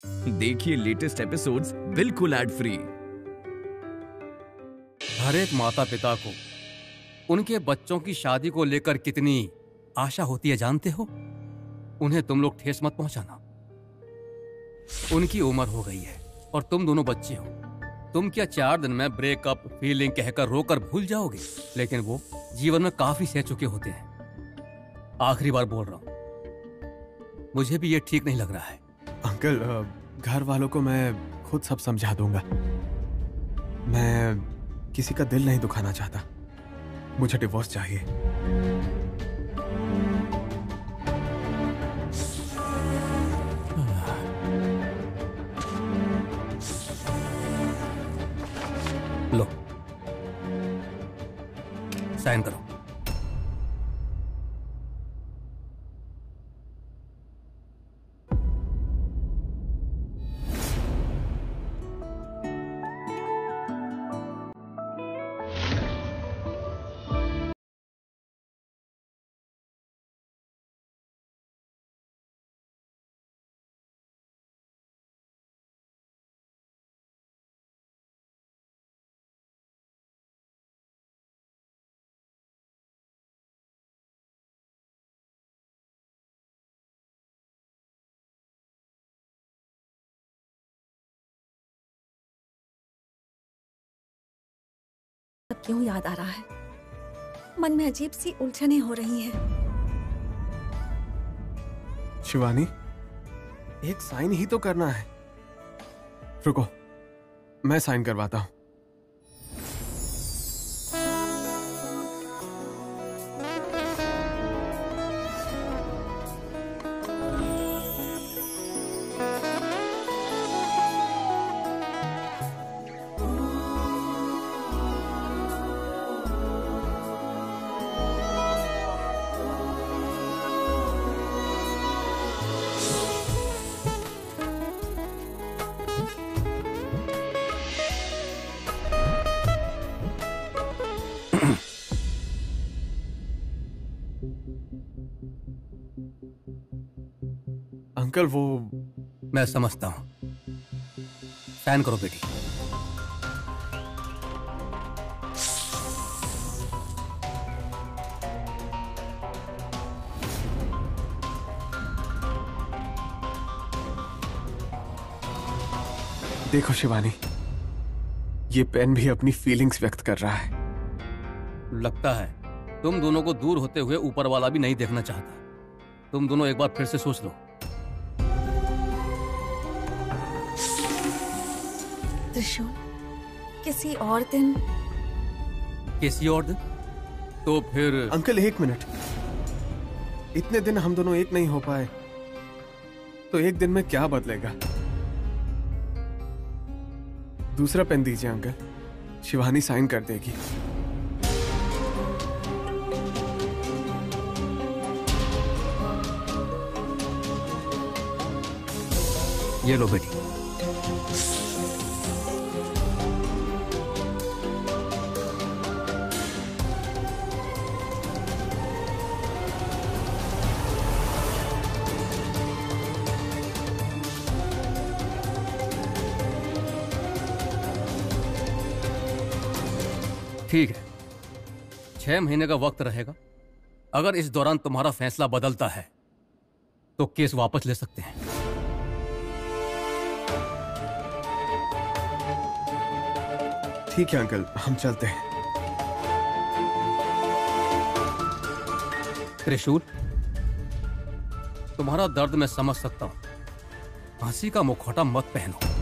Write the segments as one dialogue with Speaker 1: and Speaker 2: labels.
Speaker 1: देखिए latest episodes बिल्कुल ad free.
Speaker 2: हर एक माता पिता को उनके बच्चों की शादी को लेकर कितनी आशा होती है जानते हो? उन्हें तुम लोग ठेस मत पहुंचाना। उनकी उम्र हो गई है और तुम दोनों बच्चे हो। तुम क्या 4 दिन में ब्रेकअप फीलिंग कहकर रोकर भूल जाओगे? लेकिन वो जीवन में काफी सह चुके होते हैं। आखिरी बार बोल रहा हूं, मुझे भी ये ठीक नहीं लग रहा है।
Speaker 3: अंकल, घर वालों को मैं खुद सब समझा दूंगा। मैं किसी का दिल नहीं दुखाना चाहता। मुझे डिवोर्स चाहिए।
Speaker 2: लो, साइन करो।
Speaker 4: क्यों याद आ रहा है? मन में अजीब सी उलझनें हो रही हैं।
Speaker 3: शिवानी, एक साइन ही तो करना है। रुको, मैं साइन करवाता हूं। अंकल, वो
Speaker 2: मैं समझता हूं। साइन करो बेटी।
Speaker 3: देखो शिवानी, ये पेन भी अपनी फीलिंग्स व्यक्त कर रहा है।
Speaker 2: लगता है तुम दोनों को दूर होते हुए ऊपर वाला भी नहीं देखना चाहता। तुम दोनों एक बार फिर से सोच लो।
Speaker 4: त्रिशूल, किसी और दिन।
Speaker 2: किसी और दिन? तो फिर
Speaker 3: अंकल, 1 मिनट। इतने दिन हम दोनों एक नहीं हो पाए, तो एक दिन में क्या बदलेगा? दूसरा पेन दीजिए अंकल, शिवानी साइन कर देगी।
Speaker 2: ये लो बेटी। ठीक है, 6 महीने का वक्त रहेगा। अगर इस दौरान तुम्हारा फैसला बदलता है तो केस वापस ले सकते हैं।
Speaker 3: ठीक है अंकल, हम चलते हैं।
Speaker 2: त्रिशूल, तुम्हारा दर्द मैं समझ सकता हूं। हंसी का मुखौटा मत पहनो।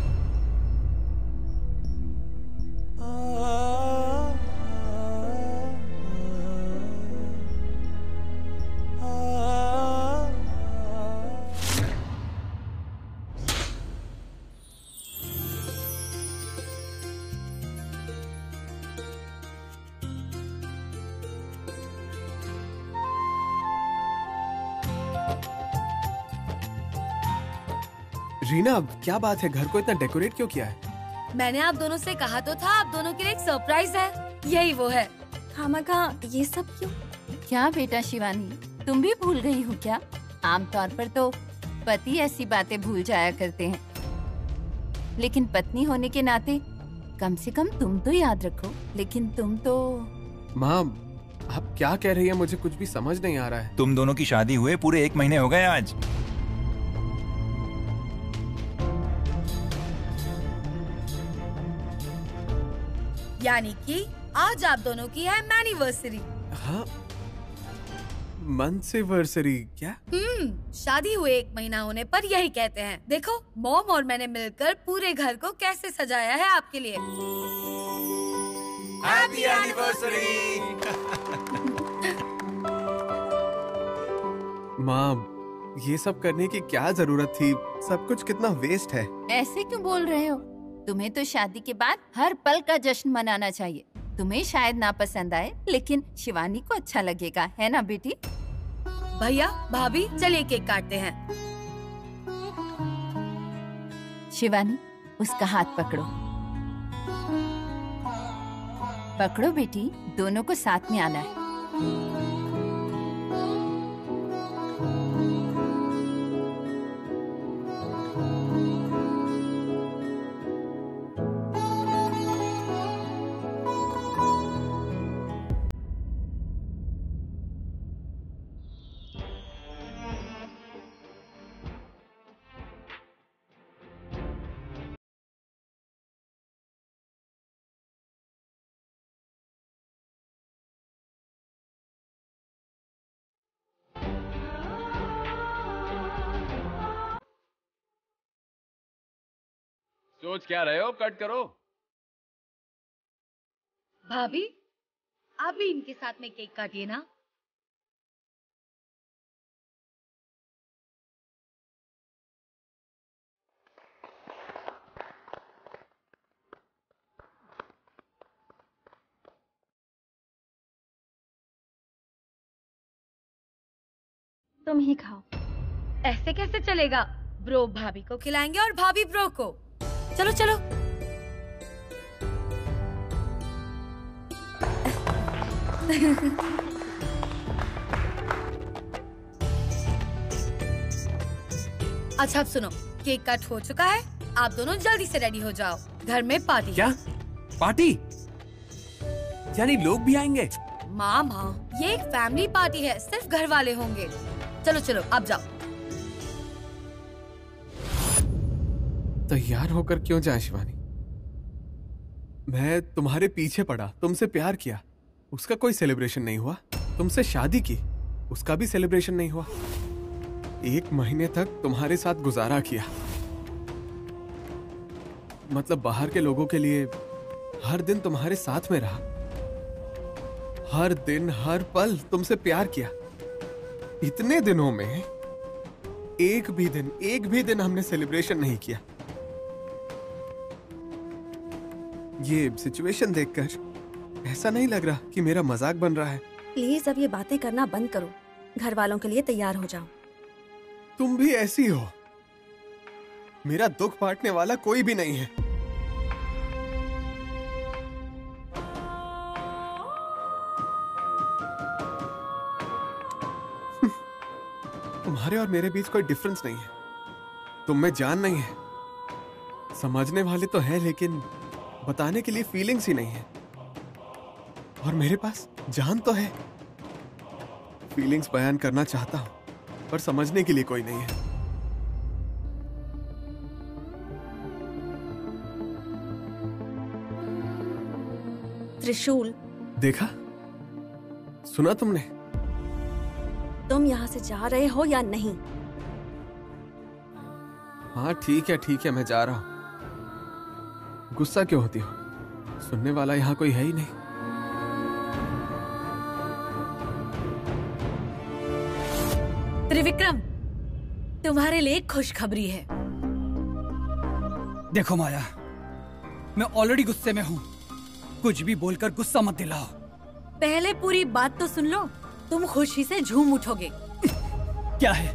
Speaker 3: रीना, अब क्या बात है? घर को इतना डेकोरेट क्यों किया है?
Speaker 4: मैंने आप दोनों से कहा तो था, आप दोनों के लिए एक सरप्राइज है। यही वो है। खामखा ये सब क्यों?
Speaker 5: क्या बेटा शिवानी, तुम भी भूल गई हो क्या? आमतौर पर तो पति ऐसी बातें भूल जाया करते हैं, लेकिन पत्नी होने के नाते कम से कम तुम तो याद रखो। लेकिन तुम तो
Speaker 3: माँ, आप क्या कह रही है? मुझे कुछ भी समझ नहीं आ रहा है।
Speaker 6: तुम दोनों की शादी हुए पूरे 1 महीने हो गए आज।
Speaker 4: यानी कि आज आप दोनों की है मैनिवर्सरी।
Speaker 3: हाँ, मंथ्सवर्सरी क्या?
Speaker 4: शादी हुए 1 महीना होने पर यही कहते हैं। देखो, मॉम और मैंने मिलकर पूरे घर को कैसे सजाया है आपके लिए।
Speaker 6: Happy anniversary.
Speaker 3: माँ, ये सब करने की क्या जरूरत थी? सब कुछ कितना वेस्ट है।
Speaker 5: ऐसे क्यों बोल रहे हो? तुम्हें तो शादी के बाद हर पल का जश्न मनाना चाहिए। तुम्हें शायद ना पसंद आए, लेकिन शिवानी को अच्छा लगेगा, है ना बेटी?
Speaker 4: भैया भाभी, चलिए केक काटते हैं।
Speaker 5: शिवानी, उसका हाथ पकड़ो। पकड़ो बेटी, दोनों को साथ में आना है।
Speaker 1: सोच क्या रहे हो? कट करो।
Speaker 4: भाभी, आप भी इनके साथ में केक काटिए ना।
Speaker 5: तुम ही खाओ।
Speaker 4: ऐसे कैसे चलेगा? ब्रो भाभी को खिलाएंगे और भाभी ब्रो को। चलो चलो। अच्छा, अब सुनो, केक कट हो चुका है। आप दोनों जल्दी से रेडी हो जाओ, घर में पार्टी।
Speaker 1: क्या पार्टी? यानी लोग भी आएंगे?
Speaker 4: मामा, ये एक फैमिली पार्टी है, सिर्फ घर वाले होंगे। चलो चलो, आप जाओ।
Speaker 3: तैयार होकर क्यों जाए शिवानी? मैं तुम्हारे पीछे पड़ा, तुमसे प्यार किया, उसका कोई सेलिब्रेशन नहीं हुआ। तुमसे शादी की, उसका भी सेलिब्रेशन नहीं हुआ। 1 महीने तक तुम्हारे साथ गुजारा किया, मतलब बाहर के लोगों के लिए हर दिन तुम्हारे साथ में रहा, हर दिन हर पल तुमसे प्यार किया। इतने दिनों में एक भी दिन हमने सेलिब्रेशन नहीं किया। ये सिचुएशन देखकर ऐसा नहीं लग रहा कि मेरा मजाक बन रहा है।
Speaker 7: प्लीज अब ये बातें करना बंद करो, घर वालों के लिए तैयार हो जाओ।
Speaker 3: तुम भी ऐसी हो। मेरा दुख बांटने वाला कोई भी नहीं है। तुम्हारे और मेरे बीच कोई डिफरेंस नहीं है। तुम में जान नहीं है। समझने वाले तो है, लेकिन बताने के लिए फीलिंग्स ही नहीं है। और मेरे पास जान तो है। फीलिंग्स बयान करना चाहता हूं, पर समझने के लिए कोई नहीं है।
Speaker 7: त्रिशूल,
Speaker 3: देखा? सुना तुमने?
Speaker 7: तुम यहाँ से जा रहे हो या नहीं?
Speaker 3: हाँ ठीक है, मैं जा रहा हूं। गुस्सा क्यों होती हो? सुनने वाला यहाँ कोई है ही नहीं।
Speaker 4: त्रिविक्रम, तुम्हारे लिए खुशखबरी है।
Speaker 8: देखो माया, मैं ऑलरेडी गुस्से में हूँ। कुछ भी बोलकर गुस्सा मत दिलाओ।
Speaker 4: पहले पूरी बात तो सुन लो, तुम खुशी से झूम उठोगे।
Speaker 8: क्या है?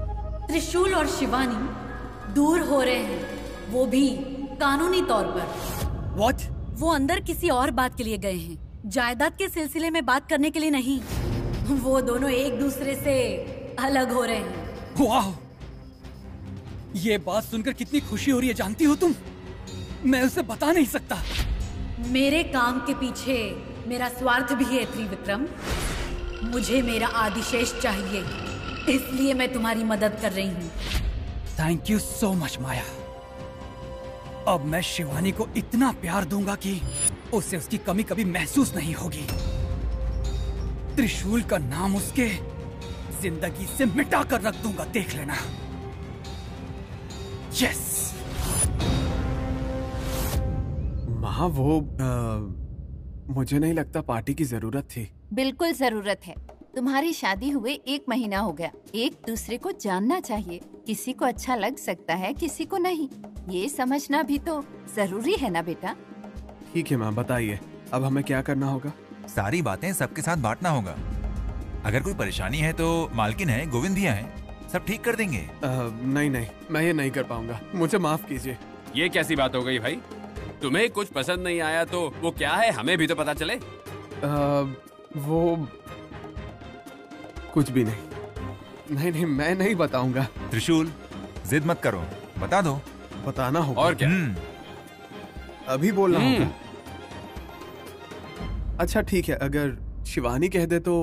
Speaker 4: त्रिशूल और शिवानी दूर हो रहे हैं, वो भी कानूनी तौर पर।
Speaker 8: What?
Speaker 4: वो अंदर किसी और बात के लिए गए हैं, जायदाद के सिलसिले में बात करने के लिए नहीं। वो दोनों एक दूसरे से अलग हो रहे हैं।
Speaker 8: वाह! ये बात सुनकर कितनी खुशी हो रही है जानती हो तुम? मैं उसे बता नहीं सकता।
Speaker 4: मेरे काम के पीछे मेरा स्वार्थ भी है त्रिविक्रम। मुझे मेरा आदिशेष चाहिए, इसलिए मैं तुम्हारी मदद कर रही हूँ।
Speaker 8: थैंक यू सो मच माया। अब मैं शिवानी को इतना प्यार दूंगा कि उसे उसकी कमी कभी महसूस नहीं होगी। त्रिशूल का नाम उसके जिंदगी से मिटा कर रख दूंगा, देख लेना। यस।
Speaker 3: माँ वो मुझे नहीं लगता पार्टी की जरूरत थी।
Speaker 5: बिल्कुल जरूरत है। तुम्हारी शादी हुए 1 महीना हो गया। एक दूसरे को जानना चाहिए। किसी को अच्छा लग सकता है, किसी को नहीं। ये समझना भी तो जरूरी है ना बेटा।
Speaker 3: ठीक है माँ, बताइए अब हमें क्या करना होगा?
Speaker 6: सारी बातें सबके साथ बांटना होगा। अगर कोई परेशानी है तो मालकिन है, गोविंद भैया है, सब ठीक कर देंगे।
Speaker 3: नहीं नहीं, मैं ये नहीं कर पाऊंगा, मुझे माफ कीजिए।
Speaker 9: ये कैसी बात हो गई भाई? तुम्हें कुछ पसंद नहीं आया तो वो क्या है, हमें भी तो पता चले।
Speaker 3: वो कुछ भी नहीं। नहीं नहीं, मैं नहीं बताऊंगा।
Speaker 6: त्रिशूल, जिद मत करो, बता दो।
Speaker 3: बताना होगा।
Speaker 9: और क्या?
Speaker 3: अभी बोलना होगा। अच्छा ठीक है, अगर शिवानी कह दे तो।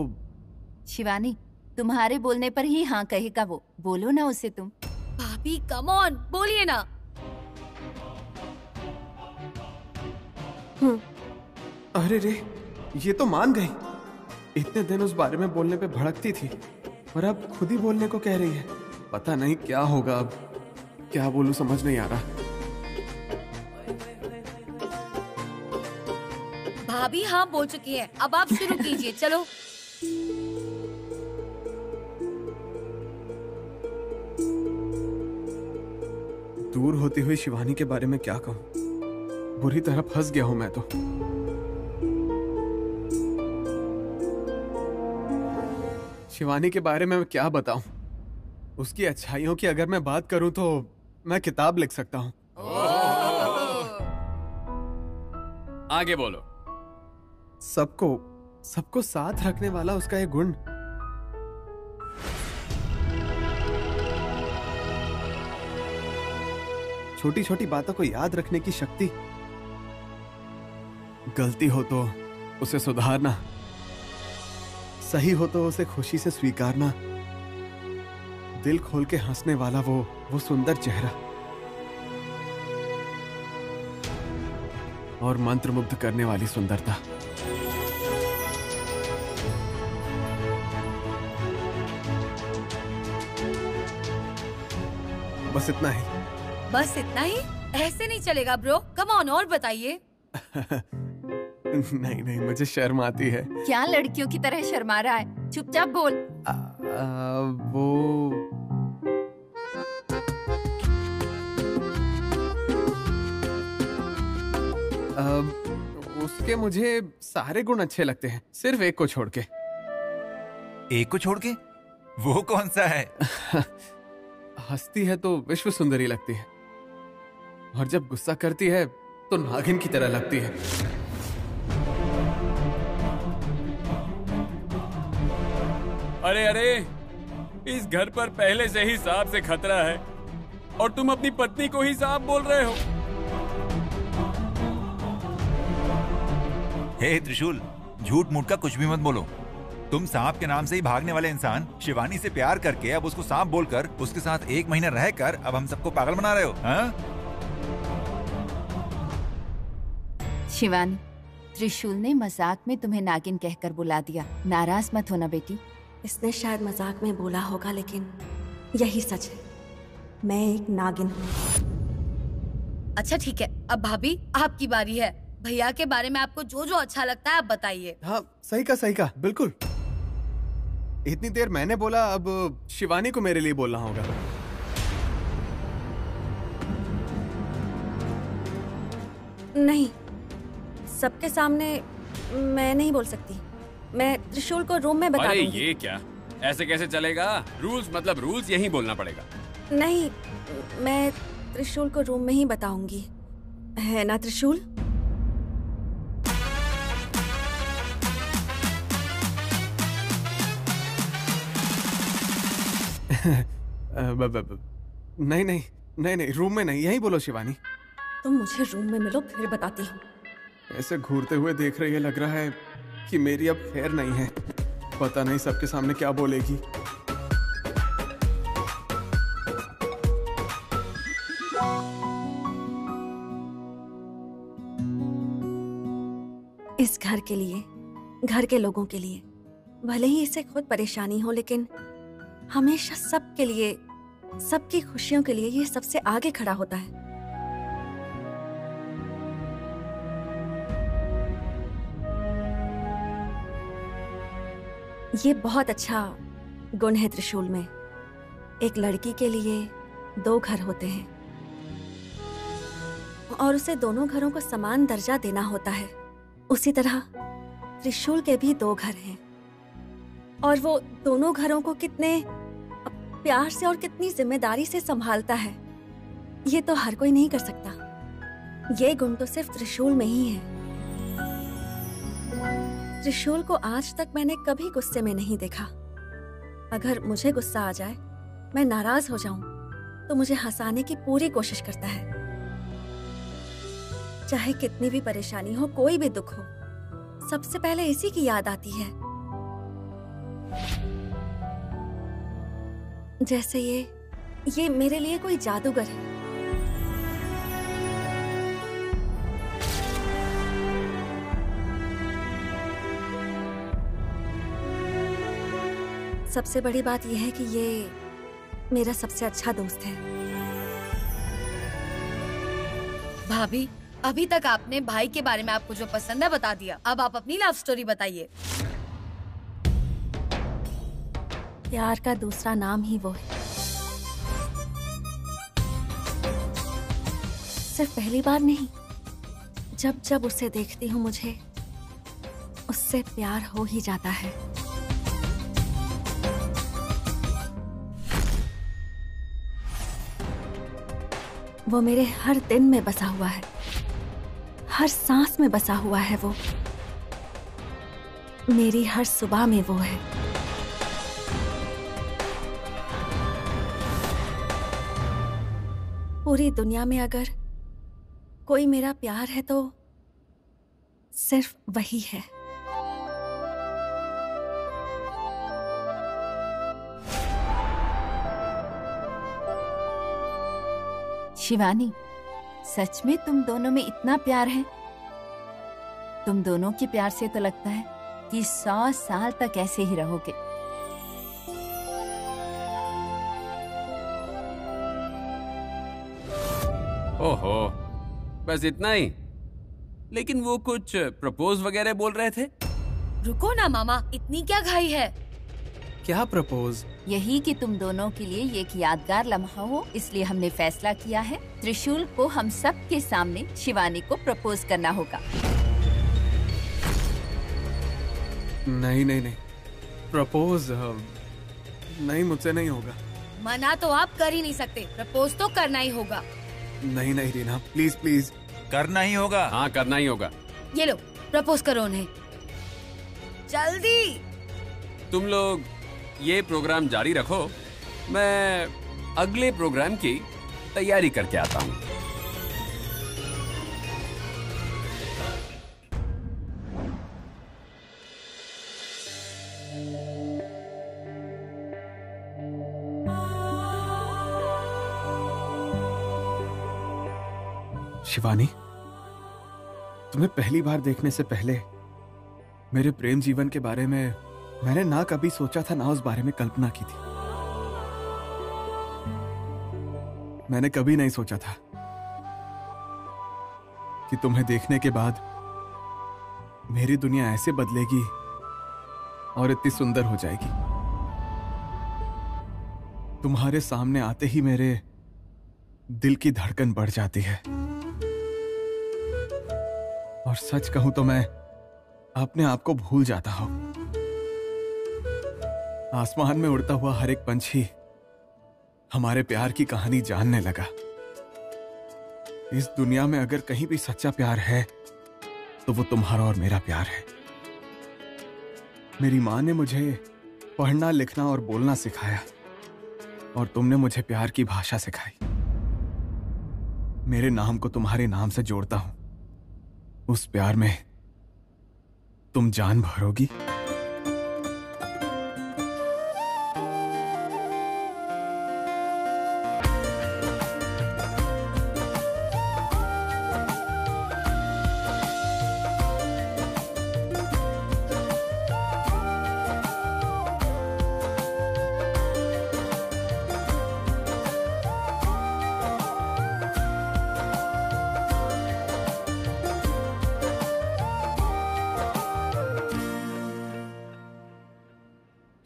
Speaker 5: शिवानी, तुम्हारे बोलने पर ही हाँ कहेगा वो। बोलो ना उसे तुम।
Speaker 4: भाभी कम ऑन, बोलिए ना।
Speaker 3: अरे रे, ये तो मान गई। इतने दिन उस बारे में बोलने पे भड़कती थी और अब खुद ही बोलने को कह रही है। पता नहीं क्या होगा अब। क्या बोलूं समझ नहीं आ रहा।
Speaker 4: भाभी हाँ बोल चुकी है, अब आप शुरू कीजिए। चलो।
Speaker 3: दूर होती हुई शिवानी के बारे में क्या कहूं? बुरी तरह फंस गया हूं मैं तो। शिवानी के बारे में मैं क्या बताऊं? उसकी अच्छाइयों की अगर मैं बात करूं तो मैं किताब लिख सकता हूं।
Speaker 9: आगे बोलो।
Speaker 3: सबको साथ रखने वाला उसका एक गुण। छोटी छोटी बातों को याद रखने की शक्ति। गलती हो तो उसे सुधारना, सही हो तो उसे खुशी से स्वीकारना, दिल खोल के हंसने वाला वो सुंदर चेहरा और मंत्रमुग्ध करने वाली सुंदरता। बस इतना ही।
Speaker 4: बस इतना ही? ऐसे नहीं चलेगा ब्रो, कम ऑन और बताइए।
Speaker 3: नहीं नहीं, मुझे शर्म आती है।
Speaker 5: क्या लड़कियों की तरह शर्मा रहा है? चुपचाप बोल।
Speaker 3: वो उसके मुझे सारे गुण अच्छे लगते हैं, सिर्फ एक को छोड़ के।
Speaker 6: एक को छोड़ के? वो कौन सा है?
Speaker 3: हंसती है तो विश्व सुंदरी लगती है और जब गुस्सा करती है तो नागिन की तरह लगती है।
Speaker 9: अरे अरे, इस घर पर पहले से ही सांप से खतरा है और तुम अपनी पत्नी को ही सांप बोल रहे हो।
Speaker 6: हे त्रिशूल, झूठ मूठ का कुछ भी मत बोलो। तुम सांप के नाम से ही भागने वाले इंसान शिवानी से प्यार करके अब उसको सांप बोलकर उसके साथ 1 महीना रहकर अब हम सबको पागल बना रहे हो, हाँ?
Speaker 5: शिवानी, त्रिशूल ने मजाक में तुम्हें नागिन कहकर बुला दिया। नाराज मत होना बेटी।
Speaker 7: इसने शायद मजाक में बोला होगा, लेकिन यही सच है। मैं एक नागिन हूँ।
Speaker 4: अच्छा ठीक है, अब भाभी आपकी बारी है। भैया के बारे में आपको जो जो अच्छा लगता है आप बताइए।
Speaker 3: हाँ, सही का बिल्कुल। इतनी देर मैंने बोला, अब शिवानी को मेरे लिए बोलना होगा।
Speaker 7: नहीं, सबके सामने मैं नहीं बोल सकती। मैं त्रिशूल को रूम में बता
Speaker 9: अरे
Speaker 7: दूंगी।
Speaker 9: ये क्या, ऐसे कैसे चलेगा? रूल्स मतलब रूल्स, यही बोलना पड़ेगा।
Speaker 7: नहीं, मैं त्रिशूल को रूम में ही बताऊंगी, है ना त्रिशूल?
Speaker 3: नहीं नहीं नहीं नहीं, रूम में नहीं, यही बोलो शिवानी।
Speaker 7: तुम मुझे रूम में मिलो, फिर बताती हूँ।
Speaker 3: ऐसे घूरते हुए देख रही है, लग रहा है कि मेरी अब खैर नहीं है। पता नहीं सबके सामने क्या बोलेगी।
Speaker 7: इस घर के लिए, घर के लोगों के लिए, भले ही इसे खुद परेशानी हो, लेकिन हमेशा सबके लिए, सबकी खुशियों के लिए ये सबसे आगे खड़ा होता है। ये बहुत अच्छा गुण है त्रिशूल में। एक लड़की के लिए 2 घर होते हैं और उसे दोनों घरों को समान दर्जा देना होता है। उसी तरह त्रिशूल के भी 2 घर हैं और वो दोनों घरों को कितने प्यार से और कितनी जिम्मेदारी से संभालता है, ये तो हर कोई नहीं कर सकता। ये गुण तो सिर्फ त्रिशूल में ही है। त्रिशूल को आज तक मैंने कभी गुस्से में नहीं देखा। अगर मुझे गुस्सा आ जाए, मैं नाराज हो जाऊं, तो मुझे हंसाने की पूरी कोशिश करता है। चाहे कितनी भी परेशानी हो, कोई भी दुख हो, सबसे पहले इसी की याद आती है। जैसे ये मेरे लिए कोई जादूगर है। सबसे बड़ी बात यह है कि ये मेरा सबसे अच्छा दोस्त है।
Speaker 4: भाभी, अभी तक आपने भाई के बारे में आपको जो पसंद है बता दिया। अब आप अपनी लव स्टोरी बताइए।
Speaker 7: प्यार का दूसरा नाम ही वो है। सिर्फ पहली बार नहीं, जब जब उसे देखती हूँ मुझे उससे प्यार हो ही जाता है। वो मेरे हर दिन में बसा हुआ है, हर सांस में बसा हुआ है। वो मेरी हर सुबह में वो है। पूरी दुनिया में अगर कोई मेरा प्यार है तो सिर्फ वही है।
Speaker 5: शिवानी, सच में तुम दोनों में इतना प्यार है? तुम दोनों के प्यार से तो लगता है कि 100 साल तक ऐसे ही रहोगे।
Speaker 9: ओहो, बस इतना ही? लेकिन वो कुछ प्रपोज वगैरह बोल रहे थे।
Speaker 4: रुको ना मामा, इतनी क्या घाई है?
Speaker 3: क्या प्रपोज?
Speaker 5: यही कि तुम दोनों के लिए ये एक यादगार लम्हा हो, इसलिए हमने फैसला किया है त्रिशूल को हम सब के सामने शिवानी को प्रपोज करना होगा।
Speaker 3: नहीं नहीं नहीं, प्रपोज नहीं, मुझसे नहीं होगा।
Speaker 4: मना तो आप कर ही नहीं सकते, प्रपोज तो करना ही होगा।
Speaker 3: नहीं नहीं रीना, प्लीज प्लीज।
Speaker 6: करना ही होगा।
Speaker 9: हाँ, करना ही होगा।
Speaker 4: ये लो, प्रपोज करो उन्हें जल्दी।
Speaker 9: तुम लोग ये प्रोग्राम जारी रखो, मैं अगले प्रोग्राम की तैयारी करके आता हूँ।
Speaker 3: शिवानी, तुम्हें पहली बार देखने से पहले मेरे प्रेम जीवन के बारे में मैंने ना कभी सोचा था, ना उस बारे में कल्पना की थी। मैंने कभी नहीं सोचा था कि तुम्हें देखने के बाद मेरी दुनिया ऐसे बदलेगी और इतनी सुंदर हो जाएगी। तुम्हारे सामने आते ही मेरे दिल की धड़कन बढ़ जाती है और सच कहूं तो मैं अपने आप को भूल जाता हूं। आसमान में उड़ता हुआ हर एक पंछी हमारे प्यार की कहानी जानने लगा। इस दुनिया में अगर कहीं भी सच्चा प्यार है तो वो तुम्हारा और मेरा प्यार है। मेरी माँ ने मुझे पढ़ना, लिखना और बोलना सिखाया और तुमने मुझे प्यार की भाषा सिखाई। मेरे नाम को तुम्हारे नाम से जोड़ता हूं, उस प्यार में तुम जान भरोगी?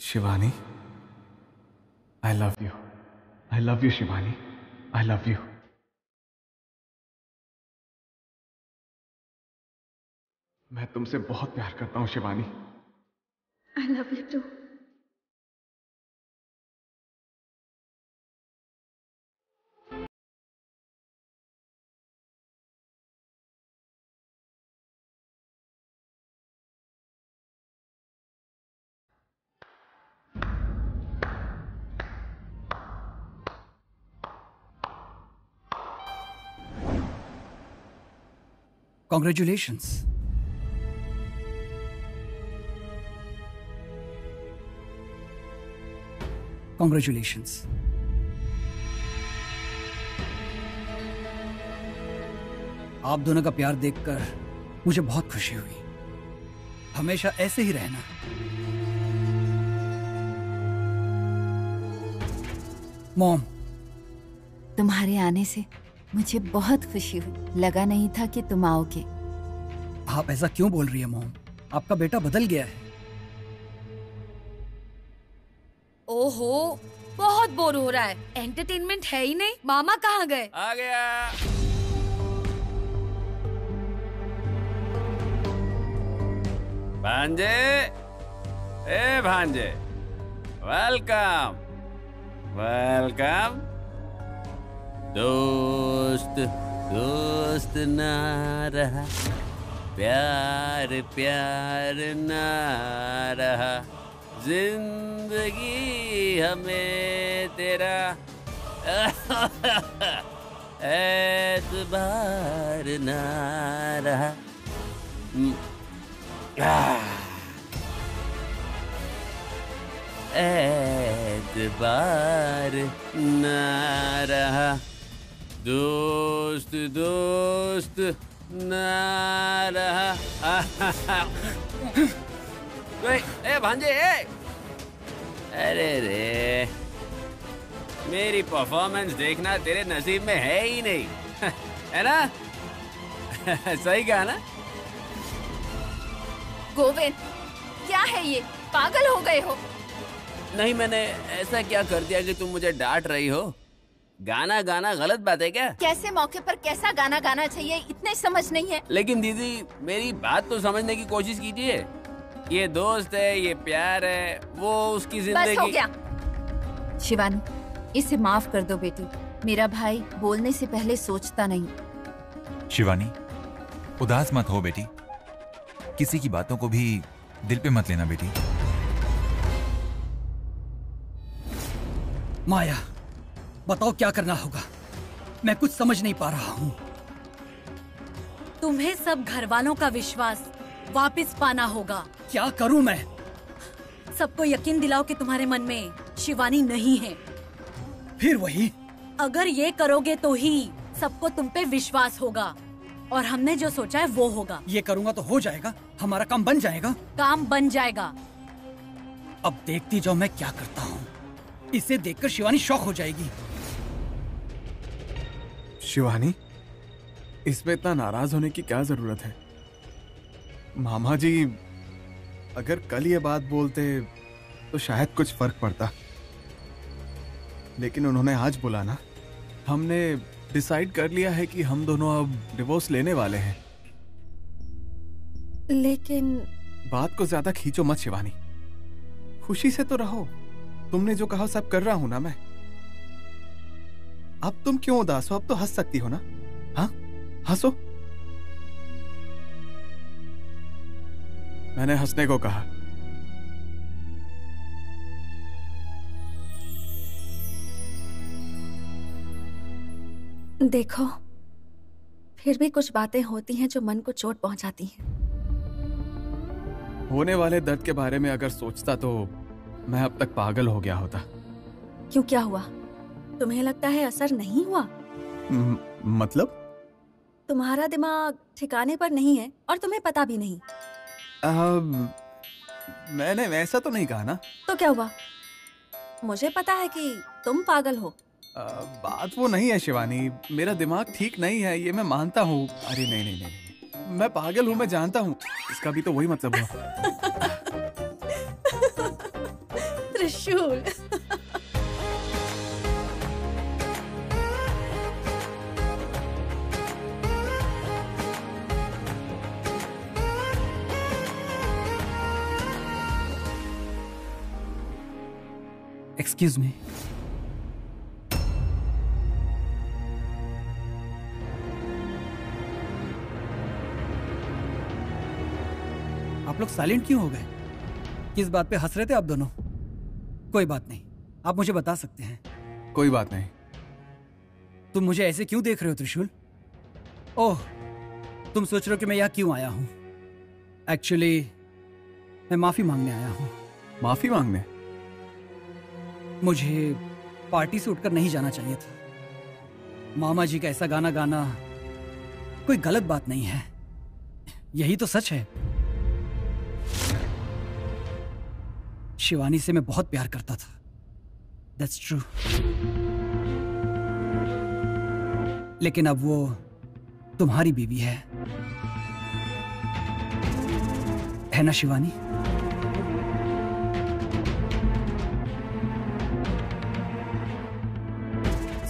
Speaker 3: Shivani, I love you. I love you, Shivani. I love you. मैं तुमसे बहुत प्यार करता हूं Shivani.
Speaker 7: I love you too.
Speaker 8: Congratulations. Congratulations. आप दोनों का प्यार देखकर मुझे बहुत खुशी हुई। हमेशा ऐसे ही रहना। मॉम,
Speaker 5: तुम्हारे आने से मुझे बहुत खुशी हुई। लगा नहीं था कि तुम आओगे।
Speaker 8: आप ऐसा क्यों बोल रही है मॉम? आपका बेटा बदल गया है।
Speaker 4: ओहो, बहुत बोर हो रहा है। एंटरटेनमेंट है ही नहीं। मामा कहाँ गए?
Speaker 9: आ गया। भांजे, ए भांजे, वेलकम वेलकम। दोस्त दोस्त ना रहा, प्यार प्यार ना रहा, जिंदगी हमें तेरा एतबार ना रहा। एतबार ना रहा, दोस्त दोस्त ना रहा। ए भांजे, अरे रे, मेरी परफॉर्मेंस देखना तेरे नसीब में है ही नहीं। है ना? सही कहा ना?
Speaker 5: गोविंद, क्या है ये? पागल हो गए हो?
Speaker 9: नहीं, मैंने ऐसा क्या कर दिया कि तुम मुझे डांट रही हो? गाना गाना गलत बात है क्या?
Speaker 5: कैसे मौके पर कैसा गाना गाना चाहिए इतने समझ नहीं है।
Speaker 9: लेकिन दीदी, मेरी बात तो समझने की कोशिश कीजिए। ये दोस्त है, ये प्यार है, वो उसकी जिंदगी।
Speaker 5: बस हो गया। शिवानी, इसे माफ कर दो बेटी। मेरा भाई बोलने से पहले सोचता नहीं।
Speaker 6: शिवानी, उदास मत हो बेटी। किसी की बातों को भी दिल पे मत लेना बेटी।
Speaker 8: माया, बताओ क्या करना होगा? मैं कुछ समझ नहीं पा रहा हूँ।
Speaker 4: तुम्हें सब घर वालों का विश्वास वापस पाना होगा।
Speaker 8: क्या करूँ मैं?
Speaker 4: सबको यकीन दिलाओ कि तुम्हारे मन में शिवानी नहीं है।
Speaker 8: फिर वही?
Speaker 4: अगर ये करोगे तो ही सबको तुम पे विश्वास होगा और हमने जो सोचा है वो होगा।
Speaker 8: ये करूँगा तो हो जाएगा? हमारा काम बन जाएगा?
Speaker 4: काम बन जाएगा।
Speaker 8: अब देखती जाओ मैं क्या करता हूँ। इसे देखकर शिवानी शॉक हो जाएगी।
Speaker 3: शिवानी, इसमें इतना नाराज होने की क्या जरूरत है? मामा जी अगर कल ये बात बोलते तो शायद कुछ फर्क पड़ता, लेकिन उन्होंने आज बोला ना। हमने डिसाइड कर लिया है कि हम दोनों अब डिवोर्स लेने वाले हैं।
Speaker 7: लेकिन
Speaker 3: बात को ज्यादा खींचो मत शिवानी, खुशी से तो रहो। तुमने जो कहा सब कर रहा हूं ना मैं। अब तुम क्यों उदास हो? अब तो हंस सकती हो ना? हाँ, हंसो। मैंने हंसने को कहा।
Speaker 7: देखो, फिर भी कुछ बातें होती हैं जो मन को चोट पहुंचाती हैं।
Speaker 3: होने वाले दर्द के बारे में अगर सोचता तो मैं अब तक पागल हो गया होता।
Speaker 7: क्यों, क्या हुआ? तुम्हें लगता है असर नहीं हुआ?
Speaker 3: मतलब?
Speaker 7: तुम्हारा दिमाग ठिकाने पर नहीं है और तुम्हें पता भी नहीं।
Speaker 3: मैंने वैसा तो नहीं कहा ना।
Speaker 7: तो क्या हुआ? मुझे पता है कि तुम पागल हो।
Speaker 3: बात वो नहीं है शिवानी, मेरा दिमाग ठीक नहीं है, ये मैं मानता हूँ। अरे नहीं नहीं नहीं नहीं, मैं पागल हूँ, मैं जानता हूँ। इसका भी तो वही मतलब हुआ।
Speaker 7: त्रिशूल।
Speaker 8: Excuse me. आप लोग साइलेंट क्यों हो गए? किस बात पे हंस रहे थे आप दोनों? कोई बात नहीं, आप मुझे बता सकते हैं।
Speaker 3: कोई बात नहीं।
Speaker 8: तुम मुझे ऐसे क्यों देख रहे हो त्रिशूल? ओह, तुम सोच रहे हो कि मैं यहाँ क्यों आया हूँ? एक्चुअली मैं माफी मांगने आया हूँ।
Speaker 3: माफी मांगने?
Speaker 8: मुझे पार्टी से उठकर नहीं जाना चाहिए था। मामा जी का ऐसा गाना गाना कोई गलत बात नहीं है, यही तो सच है। शिवानी से मैं बहुत प्यार करता था, दैट्स ट्रू। लेकिन अब वो तुम्हारी बीवी है ना शिवानी?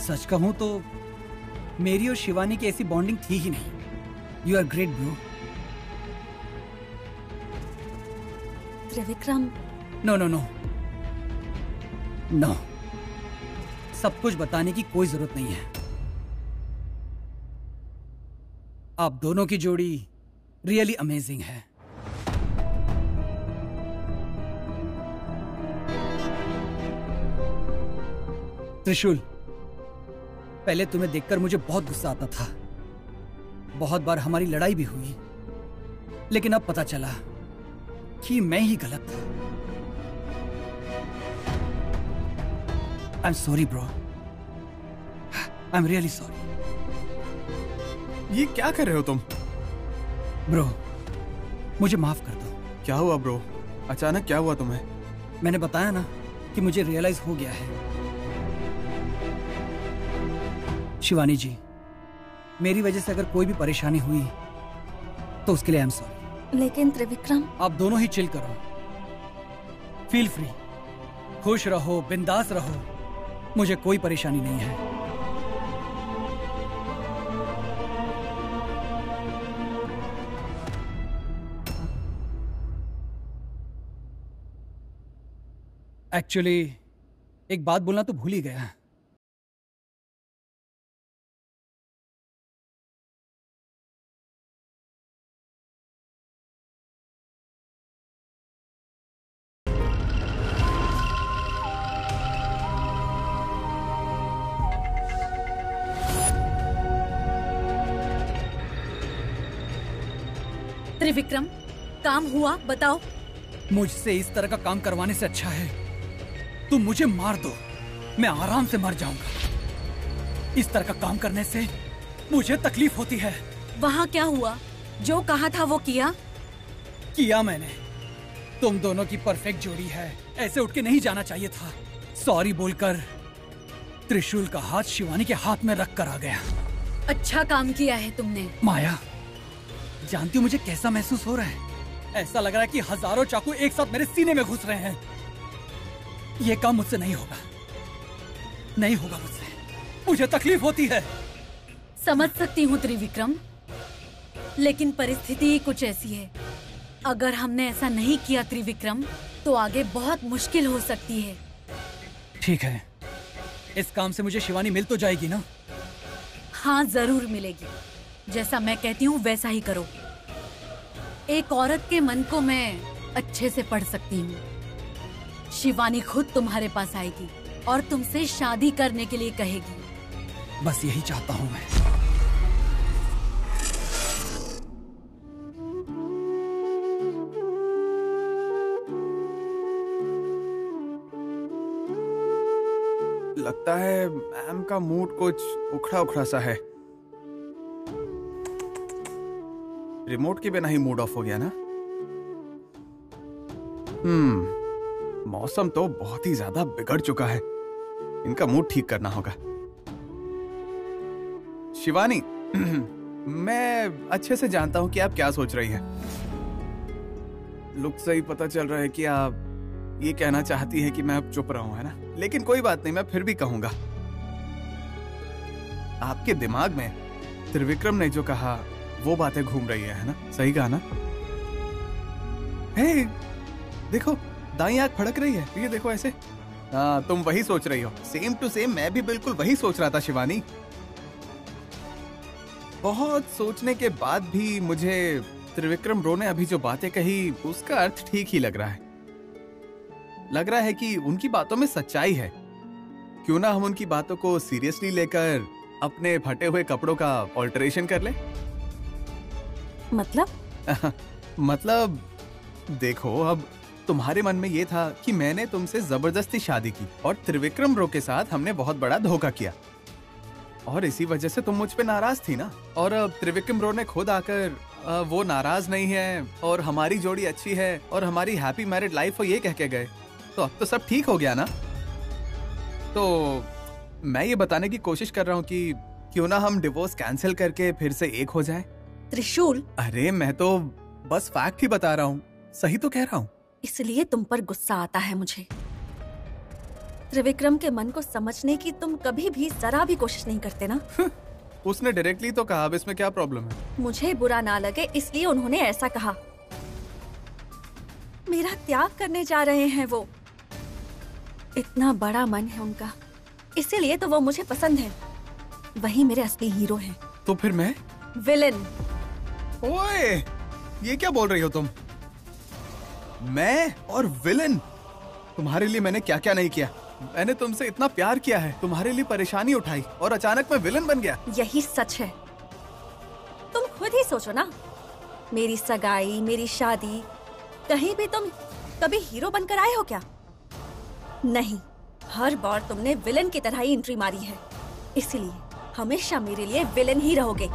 Speaker 8: सच कहूं तो मेरी और शिवानी की ऐसी बॉन्डिंग थी ही नहीं। You are great bro.
Speaker 7: Trivikram.
Speaker 8: No no no no, सब कुछ बताने की कोई जरूरत नहीं है। आप दोनों की जोड़ी रियली अमेजिंग है। त्रिशूल, पहले तुम्हें देखकर मुझे बहुत गुस्सा आता था। बहुत बार हमारी लड़ाई भी हुई, लेकिन अब पता चला कि मैं ही गलत था। I am sorry bro, I am really sorry.
Speaker 3: ये क्या कर रहे हो तुम?
Speaker 8: ब्रो, मुझे माफ कर दो।
Speaker 3: क्या हुआ ब्रो? अचानक क्या हुआ तुम्हें?
Speaker 8: मैंने बताया ना कि मुझे रियलाइज हो गया है। शिवानी जी, मेरी वजह से अगर कोई भी परेशानी हुई तो उसके लिए आई एम सॉरी।
Speaker 7: लेकिन त्रिविक्रम,
Speaker 8: आप दोनों ही चिल करो, फील फ्री, खुश रहो, बिंदास रहो, मुझे कोई परेशानी नहीं है। एक्चुअली एक बात बोलना तो भूल ही गया।
Speaker 4: त्रिविक्रम, काम हुआ? बताओ।
Speaker 8: मुझसे इस तरह का काम करवाने से अच्छा है तुम मुझे मार दो, मैं आराम से मर जाऊंगा। इस तरह का काम करने से मुझे तकलीफ होती है।
Speaker 4: वहाँ क्या हुआ? जो कहा था वो किया?
Speaker 8: किया मैंने। तुम दोनों की परफेक्ट जोड़ी है, ऐसे उठ के नहीं जाना चाहिए था। सॉरी बोलकर त्रिशूल का हाथ शिवानी के हाथ में रख कर आ गया।
Speaker 4: अच्छा काम किया है तुमने।
Speaker 8: माया, जानती हो मुझे कैसा महसूस हो रहा है? ऐसा लग रहा है कि हजारों चाकू एक साथ मेरे सीने में घुस रहे हैं। ये काम मुझसे नहीं होगा, नहीं होगा मुझसे, मुझे तकलीफ होती है।
Speaker 4: समझ सकती हूँ त्रिविक्रम, लेकिन परिस्थिति कुछ ऐसी है। अगर हमने ऐसा नहीं किया त्रिविक्रम, तो आगे बहुत मुश्किल हो सकती है।
Speaker 8: ठीक है, इस काम से मुझे शिवानी मिल तो जाएगी ना?
Speaker 4: हाँ, जरूर मिलेगी। जैसा मैं कहती हूँ वैसा ही करो। एक औरत के मन को मैं अच्छे से पढ़ सकती हूँ। शिवानी खुद तुम्हारे पास आएगी और तुमसे शादी करने के लिए कहेगी।
Speaker 8: बस यही चाहता हूँ मैं।
Speaker 3: लगता है मैम का मूड कुछ उखड़ा उखड़ा सा है। रिमोट के बिना ही मूड ऑफ हो गया ना। मौसम तो बहुत ही ज्यादा बिगड़ चुका है, इनका मूड ठीक करना होगा। शिवानी, मैं अच्छे से जानता हूं कि आप क्या सोच रही हैं। लुक से ही पता चल रहा है कि आप ये कहना चाहती है कि मैं अब चुप रहूं, है ना? लेकिन कोई बात नहीं, मैं फिर भी कहूंगा। आपके दिमाग में त्रिविक्रम ने जो कहा वो बातें घूम रही है ना? सही कहा ना? हे, देखो दाईं आंख फड़क रही है, ये देखो ऐसे। हाँ, तुम वही सोच रही हो। सेम टू सेम मैं भी बिल्कुल वही सोच रहा था शिवानी। बहुत सोचने के बाद भी मुझे त्रिविक्रम ब्रो ने अभी जो बातें कही उसका अर्थ ठीक ही लग रहा है। लग रहा है कि उनकी बातों में सच्चाई है। क्यों ना हम उनकी बातों को सीरियसली लेकर अपने फटे हुए कपड़ों का ऑल्टरेशन कर ले। मतलब देखो, अब तुम्हारे मन में ये था कि मैंने तुमसे जबरदस्ती शादी की और त्रिविक्रम ब्रो के साथ हमने बहुत बड़ा धोखा किया और इसी वजह से तुम मुझ पे नाराज थी ना। और अब त्रिविक्रम ब्रो ने खुद आकर वो नाराज नहीं है और हमारी जोड़ी अच्छी है और हमारी हैप्पी मैरिड लाइफ हो ये कह के गए, तो अब तो सब ठीक हो गया ना। तो मैं ये बताने की कोशिश कर रहा हूँ कि क्यों ना हम डिवोर्स कैंसिल करके फिर से एक हो जाएं।
Speaker 7: त्रिशूल,
Speaker 3: अरे मैं तो बस फैक्ट ही बता रहा हूँ, सही तो कह रहा हूँ।
Speaker 7: इसलिए तुम पर गुस्सा आता है मुझे। त्रिविक्रम के मन को समझने की तुम कभी भी जरा भी कोशिश नहीं करते ना।
Speaker 3: उसने डायरेक्टली तो कहा, अब इसमें क्या प्रॉब्लम है?
Speaker 7: मुझे बुरा ना लगे इसलिए उन्होंने ऐसा कहा। मेरा त्याग करने जा रहे हैं वो। इतना बड़ा मन है उनका, इसीलिए तो वो मुझे पसंद है। वही मेरे असली हीरो हैं।
Speaker 3: तो फिर मैं
Speaker 7: विलेन।
Speaker 3: ओए, ये क्या बोल रही हो तुम? मैं और विलेन? तुम्हारे लिए मैंने क्या क्या नहीं किया। मैंने तुमसे इतना प्यार किया है, तुम्हारे लिए परेशानी उठाई और अचानक मैं विलेन बन गया।
Speaker 7: यही सच है। तुम खुद ही सोचो ना, मेरी सगाई, मेरी शादी, कहीं भी तुम कभी हीरो बनकर आए हो क्या? नहीं, हर बार तुमने विलेन की तरह ही एंट्री मारी है। इसलिए हमेशा मेरे लिए विलेन ही रहोगे।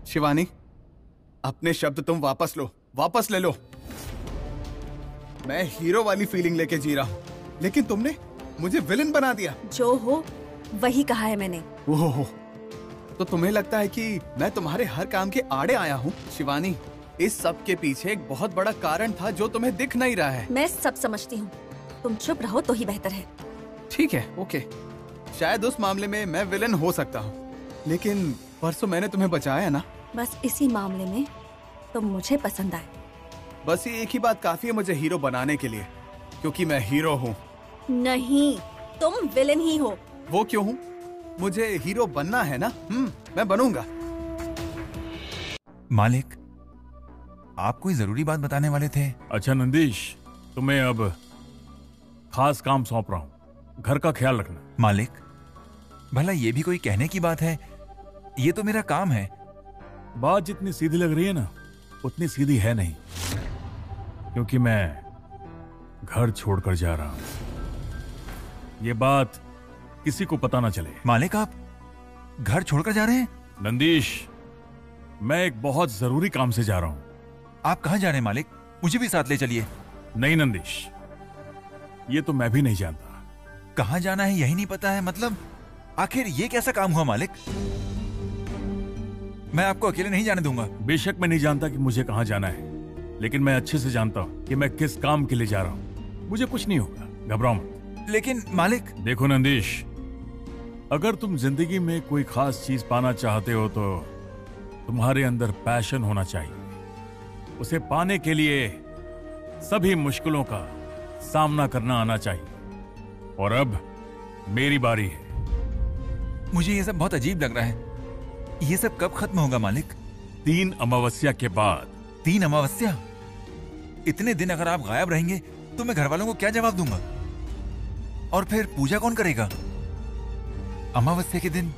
Speaker 3: शिवानी, अपने शब्द तुम वापस लो, वापस ले लो। मैं हीरो वाली फीलिंग लेके जी रहा हूँ, लेकिन तुमने मुझे विलेन बना दिया।
Speaker 7: जो हो वही कहा है मैंने।
Speaker 3: ओहो, तो तुम्हें लगता है कि मैं तुम्हारे हर काम के आड़े आया हूँ? शिवानी, इस सब के पीछे एक बहुत बड़ा कारण था जो तुम्हें दिख नहीं रहा है।
Speaker 7: मैं सब समझती हूँ, तुम चुप रहो तो ही बेहतर है।
Speaker 3: ठीक है, ओके। शायद उस मामले में मैं विलेन हो सकता हूँ, लेकिन परसों मैंने तुम्हें बचाया ना।
Speaker 7: बस इसी मामले में तुम मुझे पसंद आए।
Speaker 3: बस ये एक ही बात काफी है मुझे हीरो बनाने के लिए, क्योंकि मैं हीरो हूँ।
Speaker 7: नहीं, तुम विलेन ही हो।
Speaker 3: वो क्यों हूँ? मुझे हीरो बनना है ना। मैं बनूंगा।
Speaker 6: मालिक, आप कोई जरूरी बात बताने वाले थे।
Speaker 10: अच्छा नंदीश, तुम्हें अब खास काम सौंप रहा हूं, घर का ख्याल रखना।
Speaker 6: मालिक, भला ये भी कोई कहने की बात है? ये तो मेरा काम है।
Speaker 10: बात जितनी सीधी लग रही है ना, उतनी सीधी है नहीं, क्योंकि मैं घर छोड़कर जा रहा हूं। ये बात किसी को पता ना चले।
Speaker 6: मालिक, आप घर छोड़कर जा रहे हैं?
Speaker 10: नंदीश, मैं एक बहुत जरूरी काम से जा रहा हूं।
Speaker 6: आप कहां जा रहे हैं मालिक? मुझे भी साथ ले चलिए।
Speaker 10: नहीं नंदीश, ये तो मैं भी नहीं जानता।
Speaker 6: कहां जाना है यही नहीं पता है? मतलब आखिर ये कैसा काम हुआ मालिक? मैं आपको अकेले नहीं जाने दूंगा।
Speaker 10: बेशक मैं नहीं जानता कि मुझे कहां जाना है, लेकिन मैं अच्छे से जानता हूं कि मैं किस काम के लिए जा रहा हूं। मुझे कुछ नहीं होगा, घबराओ मत।
Speaker 6: लेकिन मालिक।
Speaker 10: देखो नंदीश, अगर तुम जिंदगी में कोई खास चीज पाना चाहते हो तो तुम्हारे अंदर पैशन होना चाहिए। उसे पाने के लिए सभी मुश्किलों का सामना करना आना चाहिए। और अब मेरी बारी है।
Speaker 6: मुझे ये सब बहुत अजीब लग रहा है। ये सब कब खत्म होगा मालिक?
Speaker 10: 3 अमावस्या के बाद।
Speaker 6: 3 अमावस्या? इतने दिन अगर आप गायब रहेंगे तो मैं घर वालों को क्या जवाब दूंगा? और फिर पूजा कौन करेगा? अमावस्या के दिन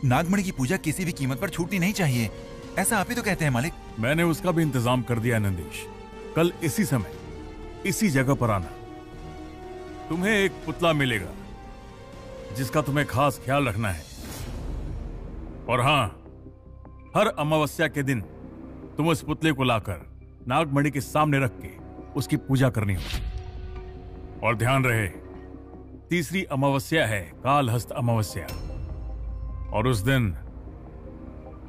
Speaker 6: नागमणि की पूजा किसी भी कीमत पर छूटनी नहीं चाहिए, ऐसा आप ही तो कहते हैं मालिक।
Speaker 10: मैंने उसका भी इंतजाम कर दिया नंदीश। कल इसी समय इसी जगह पर आना। तुम्हें एक पुतला मिलेगा जिसका तुम्हें खास ख्याल रखना है। और हां, हर अमावस्या के दिन तुम उस पुतले को लाकर नागमणि के सामने रख के उसकी पूजा करनी हो। और ध्यान रहे, तीसरी अमावस्या है कालहस्त अमावस्या, और उस दिन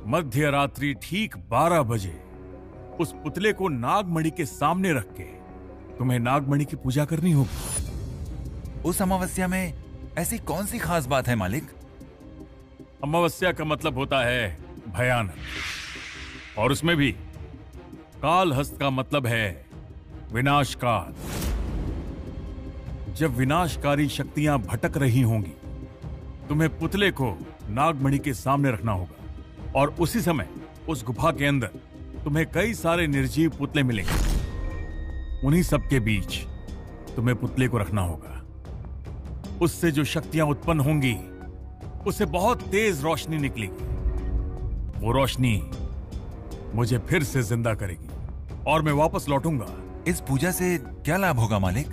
Speaker 10: मध्य रात्रि ठीक 12 बजे उस पुतले को नागमणि के सामने रख के तुम्हें नागमणि की पूजा करनी होगी।
Speaker 6: उस अमावस्या में ऐसी कौन सी खास बात है मालिक?
Speaker 10: अमावस्या का मतलब होता है भयानक, और उसमें भी कालहस्त का मतलब है विनाशकाल। जब विनाशकारी शक्तियां भटक रही होंगी, तुम्हें पुतले को नागमणि के सामने रखना होगा, और उसी समय उस गुफा के अंदर तुम्हें कई सारे निर्जीव पुतले मिलेंगे। उन्हीं सब के बीच तुम्हें पुतले को रखना होगा। उससे जो शक्तियां उत्पन्न होंगी, उससे बहुत तेज रोशनी निकलेगी। वो रोशनी मुझे फिर से जिंदा करेगी और मैं वापस लौटूंगा।
Speaker 6: इस पूजा से क्या लाभ होगा मालिक?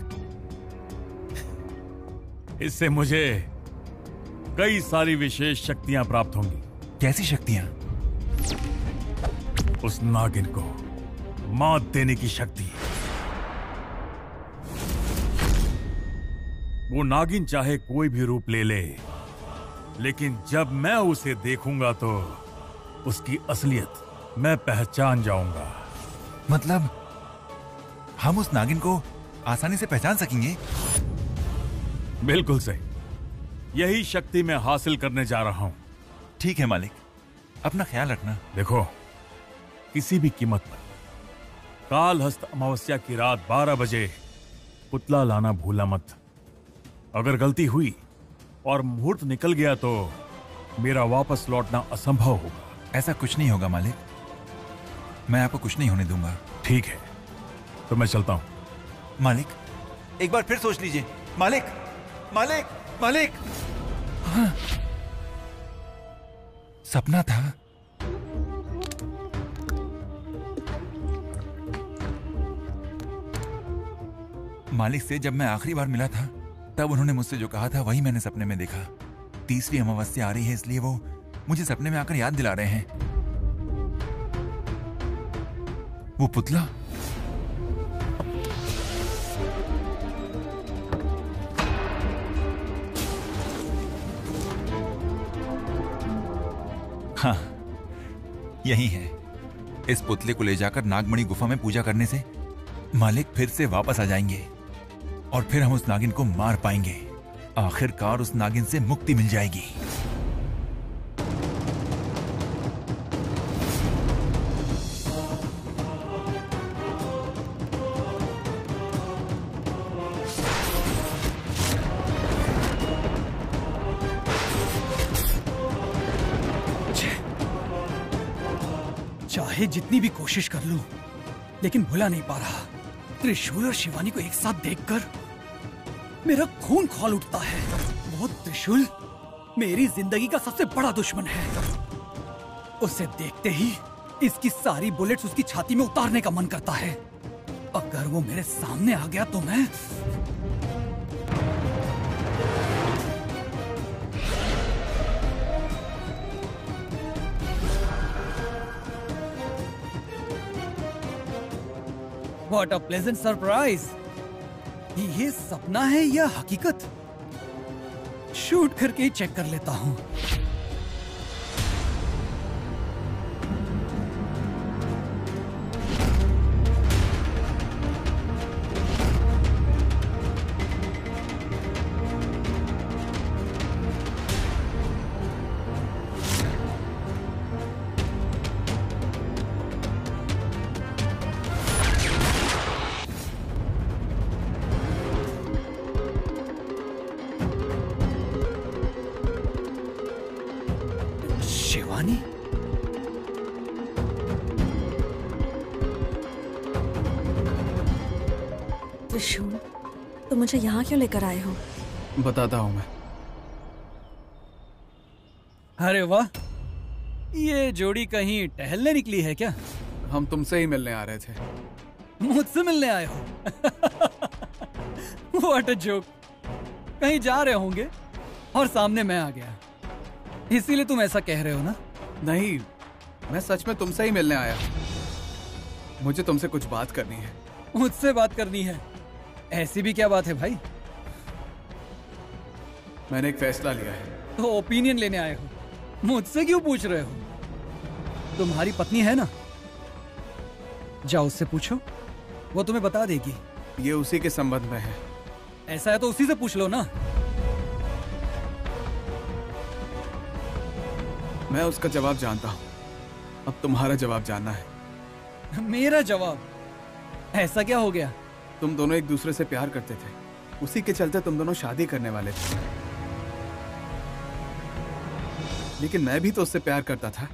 Speaker 10: इससे मुझे कई सारी विशेष शक्तियां प्राप्त होंगी।
Speaker 6: कैसी शक्तियां?
Speaker 10: उस नागिन को मात देने की शक्ति। वो नागिन चाहे कोई भी रूप ले ले, लेकिन जब मैं उसे देखूंगा तो उसकी असलियत मैं पहचान जाऊंगा।
Speaker 6: मतलब हम उस नागिन को आसानी से पहचान सकेंगे?
Speaker 10: बिल्कुल सही, यही शक्ति मैं हासिल करने जा रहा हूं।
Speaker 6: ठीक है मालिक, अपना ख्याल रखना।
Speaker 10: देखो, किसी भी कीमत पर कालहस्त अमावस्या की रात 12 बजे पुतला लाना भूला मत। अगर गलती हुई और मुहूर्त निकल गया तो मेरा वापस लौटना असंभव होगा।
Speaker 6: ऐसा कुछ नहीं होगा मालिक, मैं आपको कुछ नहीं होने दूंगा।
Speaker 10: ठीक है, तो मैं चलता हूं।
Speaker 6: मालिक, एक बार फिर सोच लीजिए। मालिक, मालिक, मालिक। हाँ। सपना था। मालिक से जब मैं आखिरी बार मिला था, तब उन्होंने मुझसे जो कहा था वही मैंने सपने में देखा। तीसरी अमावस्या आ रही है, इसलिए वो मुझे सपने में आकर याद दिला रहे हैं। वो पुतला। हाँ, यही है। इस पुतले को ले जाकर नागमणि गुफा में पूजा करने से मालिक फिर से वापस आ जाएंगे और फिर हम उस नागिन को मार पाएंगे। आखिरकार उस नागिन से मुक्ति मिल जाएगी।
Speaker 8: चाहे जितनी भी कोशिश कर लूं, लेकिन भुला नहीं पा रहा। त्रिशूल और शिवानी को एक साथ देखकर मेरा खून खौल उठता है। वो त्रिशूल मेरी जिंदगी का सबसे बड़ा दुश्मन है। उसे देखते ही इसकी सारी बुलेट्स उसकी छाती में उतारने का मन करता है। अगर वो मेरे सामने आ गया तो मैं What a pleasant surprise! ये सपना है या हकीकत? शूट करके ही चेक कर लेता हूं। शिवानी?
Speaker 7: त्रिशूल, तो मुझे यहाँ क्यों लेकर आए हो?
Speaker 3: बताता हूँ मैं।
Speaker 8: अरे वाह, ये जोड़ी कहीं टहलने निकली है क्या?
Speaker 3: हम तुमसे ही मिलने आ रहे थे।
Speaker 8: मुझसे मिलने आए हो? What a joke. कहीं जा रहे होंगे और सामने मैं आ गया, इसीलिए तुम ऐसा कह रहे हो ना?
Speaker 3: नहीं, मैं सच में तुमसे ही मिलने आया। मुझे तुमसे कुछ बात करनी है।
Speaker 8: मुझसे बात करनी है? ऐसी भी क्या बात है भाई?
Speaker 3: मैंने एक फैसला लिया है।
Speaker 8: तो ओपिनियन लेने आए हो, मुझसे क्यों पूछ रहे हो? तुम्हारी पत्नी है ना, जाओ उससे पूछो, वो तुम्हें बता देगी।
Speaker 3: ये उसी के संबंध में है।
Speaker 8: ऐसा है तो उसी से पूछ लो ना।
Speaker 3: मैं उसका जवाब जानता हूं, अब तुम्हारा जवाब जानना है।
Speaker 8: मेरा जवाब? ऐसा क्या हो गया?
Speaker 3: तुम दोनों एक दूसरे से प्यार करते थे, उसी के चलते तुम दोनों शादी करने वाले थे। लेकिन मैं भी तो उससे प्यार करता था।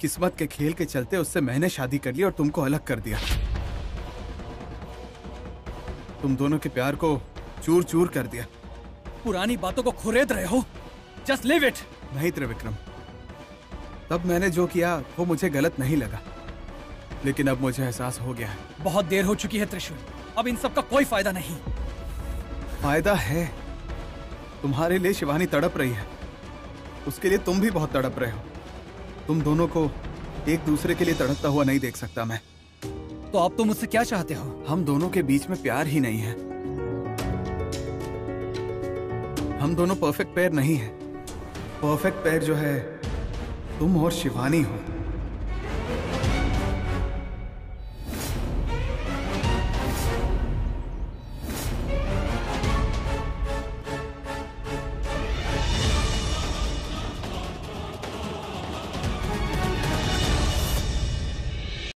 Speaker 3: किस्मत के खेल के चलते उससे मैंने शादी कर ली और तुमको अलग कर दिया। तुम दोनों के प्यार को चूर चूर कर दिया।
Speaker 8: पुरानी बातों को खुरेद रहे हो। Just leave it.
Speaker 3: नहीं त्रिविक्रम, तब मैंने जो किया वो मुझे गलत नहीं लगा, लेकिन अब मुझे एहसास हो गया है।
Speaker 8: बहुत देर हो चुकी है त्रिशूल, अब इन सब का कोई फायदा नहीं।
Speaker 3: फायदा है। तुम्हारे लिए शिवानी तड़प रही है, उसके लिए तुम भी बहुत तड़प रहे हो। तुम दोनों को एक दूसरे के लिए तड़पता हुआ नहीं देख सकता मैं।
Speaker 8: तो अब तुम मुझसे क्या चाहते हो?
Speaker 3: हम दोनों के बीच में प्यार ही नहीं है। हम दोनों परफेक्ट पेयर नहीं है। परफेक्ट पेयर जो है तुम और शिवानी हो।